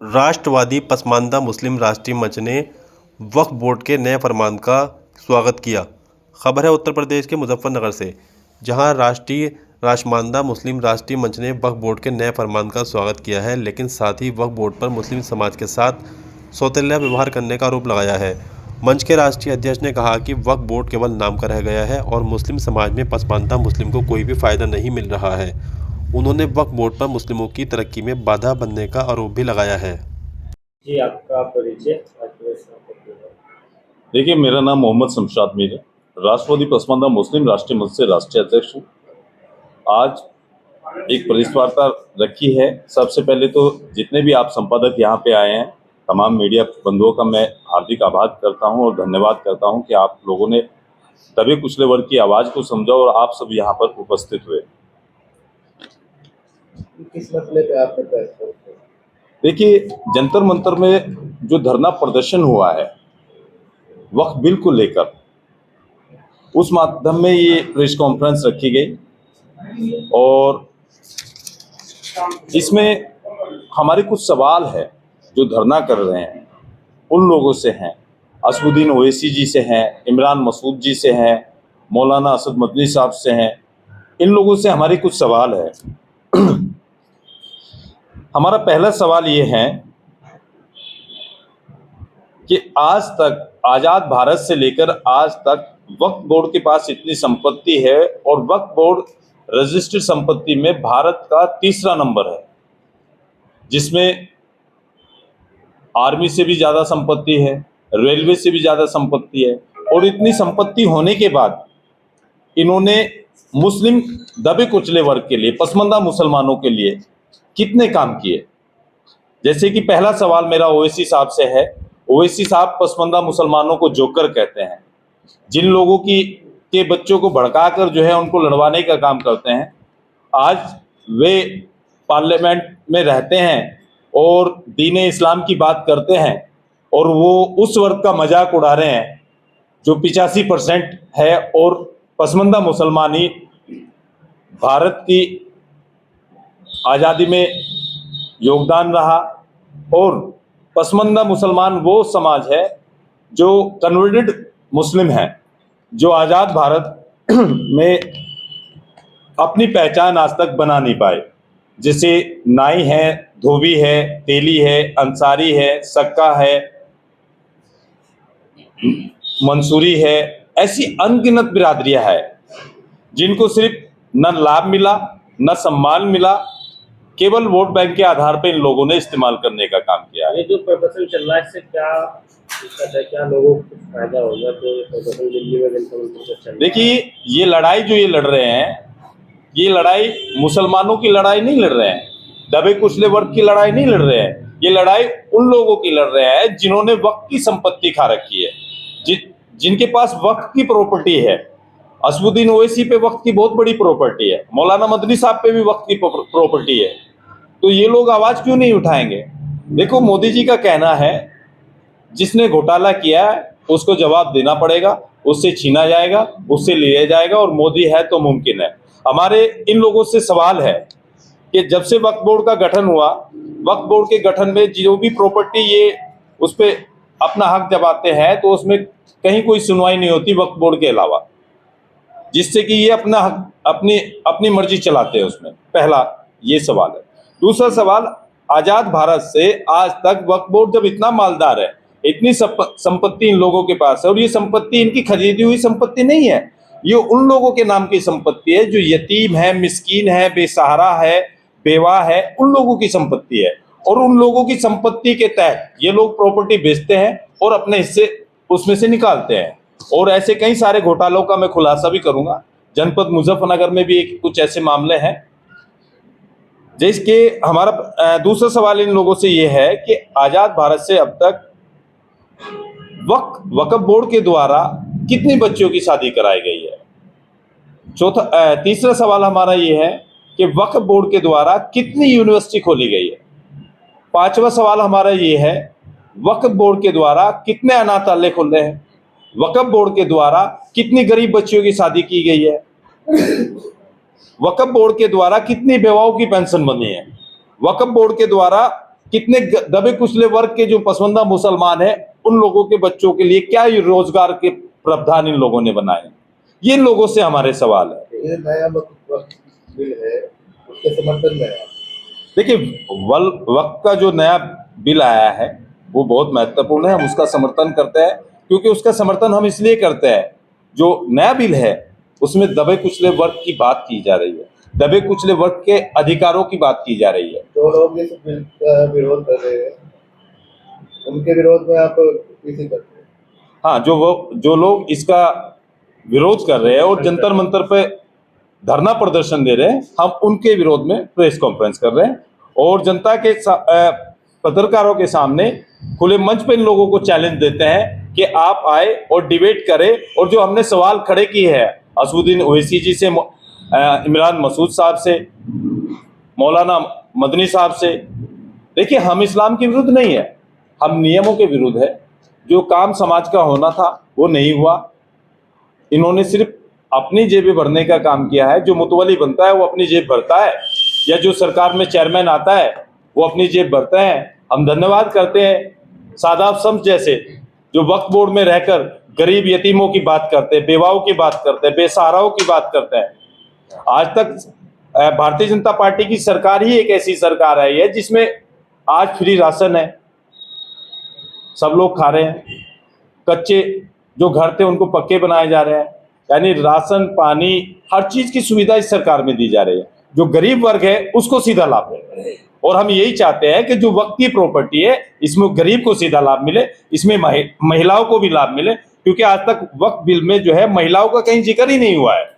राष्ट्रवादी पसमानदा मुस्लिम राष्ट्रीय मंच ने वक्फ बोर्ड के नए फरमान का स्वागत किया। खबर है उत्तर प्रदेश के मुजफ्फरनगर से, जहां राष्ट्रीय राष्ट्रमानदा मुस्लिम राष्ट्रीय मंच ने वक्फ बोर्ड के नए फरमान का स्वागत किया है, लेकिन साथ ही वक्फ बोर्ड पर मुस्लिम समाज के साथ सौतेला व्यवहार करने का आरोप लगाया है। मंच के राष्ट्रीय अध्यक्ष ने कहा कि वक्फ बोर्ड केवल नाम का रह गया है और मुस्लिम समाज में पसमानदा मुस्लिम को कोई भी फायदा नहीं मिल रहा है। उन्होंने वक्फ बोर्ड पर मुस्लिमों की तरक्की में बाधा बनने का आरोप भी लगाया है। जी, आपका परिचय। देखिए, मेरा नाम मोहम्मद शमशाद मीर है। राष्ट्रवादी पसमानदा मुस्लिम राष्ट्रीय मंच से राष्ट्रीय अध्यक्ष हूँ। आज एक प्रेस वार्ता रखी है। सबसे पहले तो जितने भी आप संपादक यहाँ पे आए हैं, तमाम मीडिया बंधुओं का मैं हार्दिक आभार करता हूँ और धन्यवाद करता हूँ कि आप लोगों ने दबे कुचले वर्ग की आवाज़ को समझा और आप सब यहाँ पर उपस्थित हुए। किस मसले पे आपने प्रेस कॉन्फ्रेंस? देखिए, जंतर मंतर में जो धरना प्रदर्शन हुआ है वक्फ बिल को लेकर, उस माध्यम में ये प्रेस कॉन्फ्रेंस रखी गई और इसमें हमारे कुछ सवाल है जो धरना कर रहे हैं उन लोगों से हैं। असदुद्दीन ओवैसी जी से हैं, इमरान मसूद जी से हैं, मौलाना असद मदनी साहब से हैं। इन लोगों से हमारे कुछ सवाल है। हमारा पहला सवाल ये है कि आज तक, आज़ाद भारत से लेकर आज तक वक्फ बोर्ड के पास इतनी संपत्ति है और वक्फ बोर्ड रजिस्टर्ड संपत्ति में भारत का तीसरा नंबर है, जिसमें आर्मी से भी ज़्यादा संपत्ति है, रेलवे से भी ज़्यादा संपत्ति है। और इतनी संपत्ति होने के बाद इन्होंने मुस्लिम दबे कुचले वर्ग के लिए, पसमानदा मुसलमानों के लिए कितने काम किए। जैसे कि पहला सवाल मेरा ओवैसी साहब से है। ओवैसी साहब पसमानदा मुसलमानों को जोकर कहते हैं, जिन लोगों के बच्चों को भड़काकर जो है उनको लड़वाने का काम करते हैं। आज वे पार्लियामेंट में रहते हैं और दीन इस्लाम की बात करते हैं और वो उस वर्ग का मजाक उड़ा रहे हैं जो 85% है और पसमानदा मुसलमान ही भारत की आज़ादी में योगदान रहा। और पसमानदा मुसलमान वो समाज है जो कन्वर्टेड मुस्लिम है, जो आज़ाद भारत में अपनी पहचान आज तक बना नहीं पाए। जैसे नाई है, धोबी है, तेली है, अंसारी है, सक्का है, मंसूरी है, ऐसी अनगिनत बिरादरियां है जिनको सिर्फ न लाभ मिला न सम्मान मिला, केवल वोट बैंक के आधार पर इन लोगों ने इस्तेमाल करने का काम किया है। ये जो प्रदर्शन चल रहा है, इससे क्या दिक्कत है? क्या लोगों को कुछ फायदा होगा? तो ये प्रदर्शन दिल्ली में जनता मंच चल रहा है। देखिए, ये लड़ाई जो ये लड़ रहे हैं, ये लड़ाई मुसलमानों की लड़ाई नहीं लड़ रहे हैं, दबे कुचले वर्ग की लड़ाई नहीं लड़ रहे हैं। ये लड़ाई उन लोगों की लड़ रहे हैं जिन्होंने वक्फ की संपत्ति खा रखी है, जिनके पास वक्फ की प्रॉपर्टी है। असदुद्दीन ओवैसी पे वक्फ की बहुत बड़ी प्रॉपर्टी है, मौलाना मदनी साहब पे भी वक्फ की प्रॉपर्टी है। तो ये लोग आवाज क्यों नहीं उठाएंगे? देखो, मोदी जी का कहना है जिसने घोटाला किया है उसको जवाब देना पड़ेगा, उससे छीना जाएगा, उससे लिया जाएगा और मोदी है तो मुमकिन है। हमारे इन लोगों से सवाल है कि जब से वक्फ बोर्ड का गठन हुआ, वक्फ बोर्ड के गठन में जो भी प्रॉपर्टी ये उस पर अपना हक जमाते हैं तो उसमें कहीं कोई सुनवाई नहीं होती वक्फ बोर्ड के अलावा, जिससे कि ये अपना हक, अपनी मर्जी चलाते हैं उसमें। पहला ये सवाल है। दूसरा सवाल, आज़ाद भारत से आज तक वक्फ बोर्ड जब इतना मालदार है, इतनी संपत्ति इन लोगों के पास है, और ये संपत्ति इनकी खरीदी हुई संपत्ति नहीं है, ये उन लोगों के नाम की संपत्ति है जो यतीम है, मिस्कीन है, बेसहारा है, बेवा है, उन लोगों की संपत्ति है। और उन लोगों की संपत्ति के तहत ये लोग प्रॉपर्टी बेचते हैं और अपने हिस्से उसमें से निकालते हैं। और ऐसे कई सारे घोटालों का मैं खुलासा भी करूंगा। जनपद मुजफ्फरनगर में भी कुछ ऐसे मामले हैं। जिसके हमारा दूसरा सवाल इन लोगों से ये है कि आज़ाद भारत से अब तक वक्फ बोर्ड के द्वारा कितनी बच्चियों की शादी कराई गई है। तीसरा सवाल हमारा ये है कि वक्फ बोर्ड के द्वारा कितनी यूनिवर्सिटी खोली गई है। पांचवा सवाल हमारा ये है, वक्फ बोर्ड के द्वारा कितने अनाथालय खुले हैं, वक्फ बोर्ड के द्वारा कितनी गरीब बच्चियों की शादी की गई है, वक्फ बोर्ड के द्वारा कितनी बेवाओं की पेंशन बनी है, वक्फ बोर्ड के द्वारा कितने दबे कुचले वर्ग के जो पसमानदा मुसलमान हैं उन लोगों के बच्चों के लिए क्या ये रोजगार के प्रावधान इन लोगों ने बनाए? ये इन लोगों से हमारे सवाल है। ये नया वक्फ बिल है, उसके समर्थन में है। देखिए, वक्फ का जो नया बिल आया है वो बहुत महत्वपूर्ण है, हम उसका समर्थन करते हैं, क्योंकि उसका समर्थन हम इसलिए करते हैं, जो नया बिल है उसमें दबे कुचले वर्ग की बात की जा रही है, दबे कुचले वर्ग के अधिकारों की बात की जा रही है। जो लोग इस बिल का विरोध कर रहे हैं, उनके विरोध में आप किसी करते हैं? हाँ, जो लोग इसका विरोध कर रहे हैं और जंतर मंतर पे धरना प्रदर्शन दे रहे हैं, हम उनके विरोध में प्रेस कॉन्फ्रेंस कर रहे हैं और जनता के पत्रकारों के सामने खुले मंच पे इन लोगों को चैलेंज देते हैं कि आप आए और डिबेट करें। और जो हमने सवाल खड़े किए हैं असदुद्दीन ओवैसी जी से, इमरान मसूद साहब से, मौलाना मदनी साहब से, देखिए हम इस्लाम के विरुद्ध नहीं है, हम नियमों के विरुद्ध है। जो काम समाज का होना था वो नहीं हुआ, इन्होंने सिर्फ अपनी जेबें भरने का काम किया है। जो मुतवली बनता है वो अपनी जेब भरता है, या जो सरकार में चेयरमैन आता है वो अपनी जेब भरता है। हम धन्यवाद करते हैं सादाब शम्स जैसे, जो वक्फ बोर्ड में रहकर गरीब यतीमों की बात करते हैं, बेवाओं की बात करते हैं, बेसहाराओं की बात करते हैं। आज तक भारतीय जनता पार्टी की सरकार ही एक ऐसी सरकार आई है जिसमें आज फ्री राशन है, सब लोग खा रहे हैं, कच्चे जो घर थे उनको पक्के बनाए जा रहे हैं, यानी राशन पानी हर चीज की सुविधा इस सरकार में दी जा रही है। जो गरीब वर्ग है उसको सीधा लाभ मिले, और हम यही चाहते हैं कि जो वक्त की प्रॉपर्टी है इसमें गरीब को सीधा लाभ मिले, इसमें महिलाओं को भी लाभ मिले, क्योंकि आज तक वक्फ बिल में जो है महिलाओं का कहीं जिक्र ही नहीं हुआ है।